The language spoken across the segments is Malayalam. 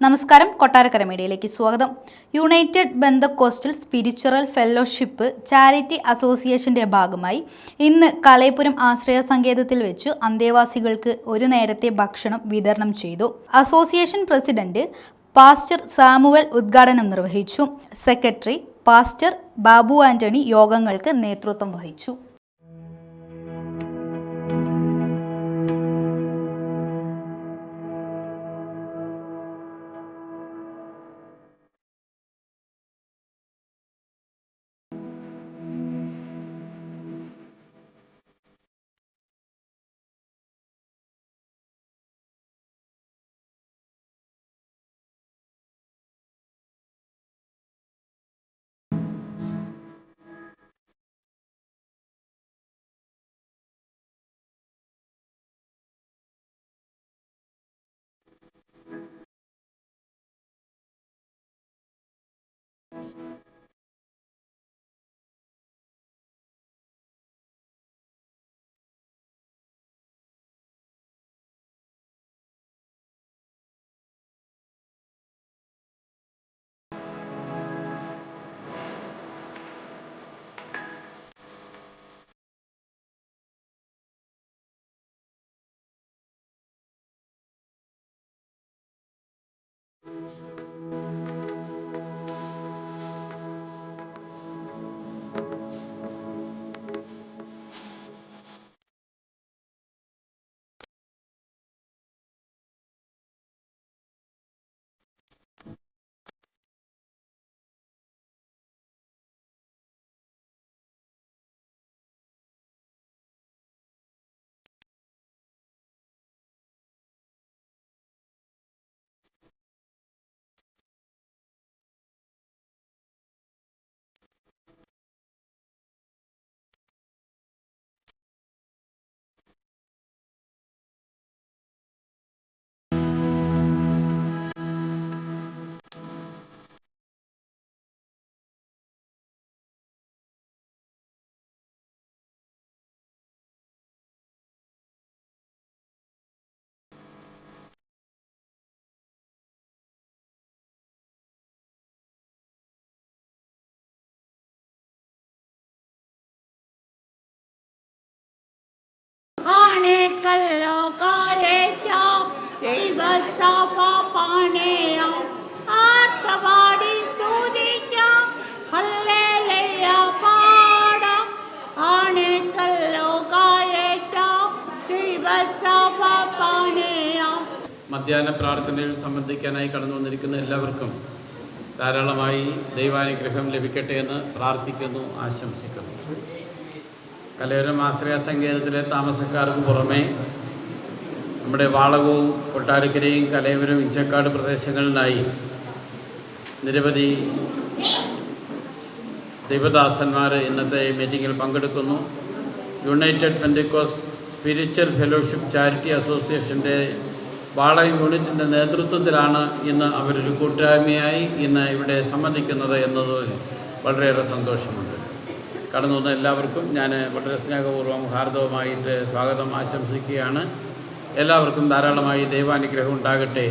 നമസ്കാരം, കൊട്ടാരക്കര മീഡിയയിലേക്ക് സ്വാഗതം. യുണൈറ്റഡ് ബെന്തക്കോസ്റ്റൽ സ്പിരിച്വൽ ഫെലോഷിപ്പ് ചാരിറ്റി അസോസിയേഷന്റെ ഭാഗമായി ഇന്ന് കളയപുരം ആശ്രയ സങ്കേതത്തിൽ വെച്ച് അന്തേവാസികൾക്ക് ഒരു നേരത്തെ ഭക്ഷണം വിതരണം ചെയ്തു. അസോസിയേഷൻ പ്രസിഡന്റ് പാസ്റ്റർ സാമുവൽ ഉദ്ഘാടനം നിർവഹിച്ചു. സെക്രട്ടറി പാസ്റ്റർ ബാബു ആന്റണി യോഗങ്ങൾക്ക് നേതൃത്വം വഹിച്ചു. മധ്യാഹ്ന പ്രാർത്ഥനയിൽ സംബന്ധിക്കാനായി കടന്നു വന്നിരിക്കുന്ന എല്ലാവർക്കും ധാരാളമായി ദൈവാനുഗ്രഹം ലഭിക്കട്ടെ എന്ന് പ്രാർത്ഥിക്കുന്നു, ആശംസിക്കുന്നു. കലയോരം ആശ്രയ സങ്കേതത്തിലെ താമസക്കാർക്ക് പുറമെ നമ്മുടെ വാളകവും കൊട്ടാരക്കരയും കലയോരം ഇഞ്ചക്കാട് പ്രദേശങ്ങളിലായി നിരവധി ദൈവദാസന്മാർ ഇന്നത്തെ മീറ്റിങ്ങിൽ പങ്കെടുക്കുന്നു. United pentecost spiritual fellowship charity അസോസിയേഷൻ്റെ വാളക യൂണിറ്റിൻ്റെ നേതൃത്വത്തിലാണ് ഇന്ന് അവരൊരു കൂട്ടായ്മയായി ഇന്ന് ഇവിടെ സംബന്ധിക്കുന്നത് എന്നതിൽ വളരെയേറെ സന്തോഷമുണ്ട്. കടന്നു വന്ന എല്ലാവർക്കും ഞാൻ വളരെ സ്നേഹപൂർവ്വം ഹാർദവമായിട്ട് സ്വാഗതം ആശംസിക്കുകയാണ്. എല്ലാവർക്കും ധാരാളമായി ദൈവാനുഗ്രഹം ഉണ്ടാകട്ടെ.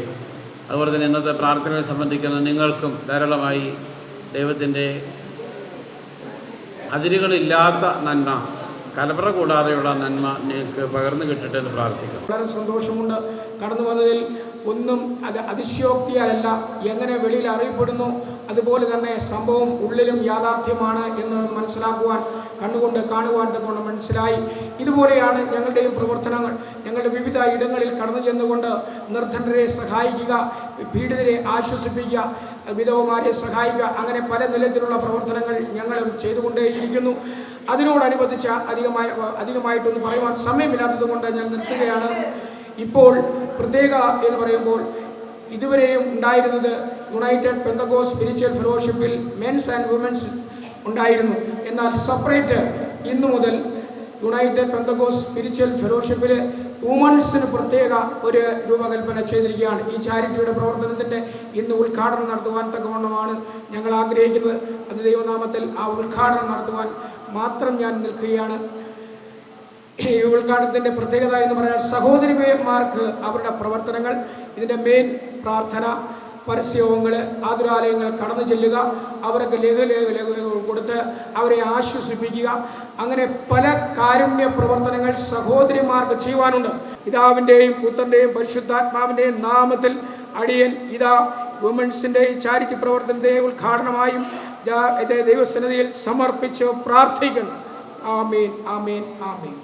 അതുപോലെ തന്നെ ഇന്നത്തെ പ്രാർത്ഥനയിൽ സംബന്ധിക്കുന്ന നിങ്ങൾക്കും ധാരാളമായി ദൈവത്തിൻ്റെ അതിരുകളില്ലാത്ത നന്മ, കലവറ കൂടാതെയുള്ള നന്മ നിങ്ങൾക്ക് പകർന്നു കിട്ടട്ടെ എന്ന് പ്രാർത്ഥിക്കാം. വളരെ സന്തോഷമുണ്ട്. കടന്നു വന്നതിൽ ഒന്നും അത് അതിശയോക്തിയാലല്ല, എങ്ങനെ വെളിയിൽ അറിയപ്പെടുന്നു അതുപോലെ തന്നെ സംഭവം ഉള്ളിലും യാഥാർത്ഥ്യമാണ് എന്ന് മനസ്സിലാക്കുവാൻ, കണ്ണുകൊണ്ട് കാണുവാൻ തക്കൊണ്ട് മനസ്സിലായി. ഇതുപോലെയാണ് ഞങ്ങളുടെയും പ്രവർത്തനങ്ങൾ. ഞങ്ങളുടെ വിവിധ ഇടങ്ങളിൽ കടന്നു ചെന്നുകൊണ്ട് നിർധനരെ സഹായിക്കുക, പീഡിതരെ ആശ്വസിപ്പിക്കുക, വിധവമാരെ സഹായിക്കുക, അങ്ങനെ പല നിലത്തിലുള്ള പ്രവർത്തനങ്ങൾ ഞങ്ങളും ചെയ്തുകൊണ്ടേയിരിക്കുന്നു. അതിനോടനുബന്ധിച്ച് അധികമായിട്ടൊന്നും പറയുവാൻ സമയമില്ലാത്തത് കൊണ്ട് ഞാൻ നിർത്തുകയാണ്. ഇപ്പോൾ പ്രത്യേക എന്ന് പറയുമ്പോൾ ഇതുവരെയും ഉണ്ടായിരുന്നത് യുണൈറ്റഡ് ബെന്തക്കോസ്റ്റ് സ്പിരിച്വൽ ഫെലോഷിപ്പിൽ മെൻസ് ആൻഡ് വുമൻസ് ഉണ്ടായിരുന്നു. എന്നാൽ സെപ്പറേറ്റ് ഇന്നു മുതൽ യുണൈറ്റഡ് ബെന്തക്കോസ്റ്റ് സ്പിരിച്വൽ ഫെലോഷിപ്പിൽ വുമൻസിന് പ്രത്യേക ഒരു രൂപകൽപ്പന ചെയ്തിരിക്കുകയാണ്. ഈ ചാരിറ്റിയുടെ പ്രവർത്തനത്തിൻ്റെ ഇന്ന് ഉദ്ഘാടനം നടത്തുവാൻ തക്കവണ്ണമാണ് ഞങ്ങൾ ആഗ്രഹിക്കുന്നത്. അത് ദൈവനാമത്തിൽ ആ ഉദ്ഘാടനം നടത്തുവാൻ മാത്രം ഞാൻ നിൽക്കുകയാണ്. ഈ ഉദ്ഘാടനത്തിൻ്റെ പ്രത്യേകത എന്ന് പറഞ്ഞാൽ സഹോദരിമാർക്ക് അവരുടെ പ്രവർത്തനങ്ങൾ, ഇതിൻ്റെ മെയിൻ പ്രാർത്ഥന, പരസ്യങ്ങൾ, ആതുരാലയങ്ങൾ കടന്നു ചെല്ലുക, അവർക്ക് ലഘു കൊടുത്ത് അവരെ ആശ്വസിപ്പിക്കുക. അങ്ങനെ പല കാരുണ്യ പ്രവർത്തനങ്ങൾ സഹോദരിമാർക്ക് ചെയ്യുവാനുണ്ട്. പിതാവിൻ്റെയും പുത്രൻ്റെയും പരിശുദ്ധാത്മാവിൻ്റെയും നാമത്തിൽ അടിയൻ ഇതാ വുമൻസിൻ്റെ ഈ ചാരിറ്റി പ്രവർത്തനത്തെ ഉദ്ഘാടനമായും ദൈവസന്നിധിയിൽ സമർപ്പിച്ച് പ്രാർത്ഥിക്കുന്നു. ആമേൻ, ആമേൻ, ആമേൻ.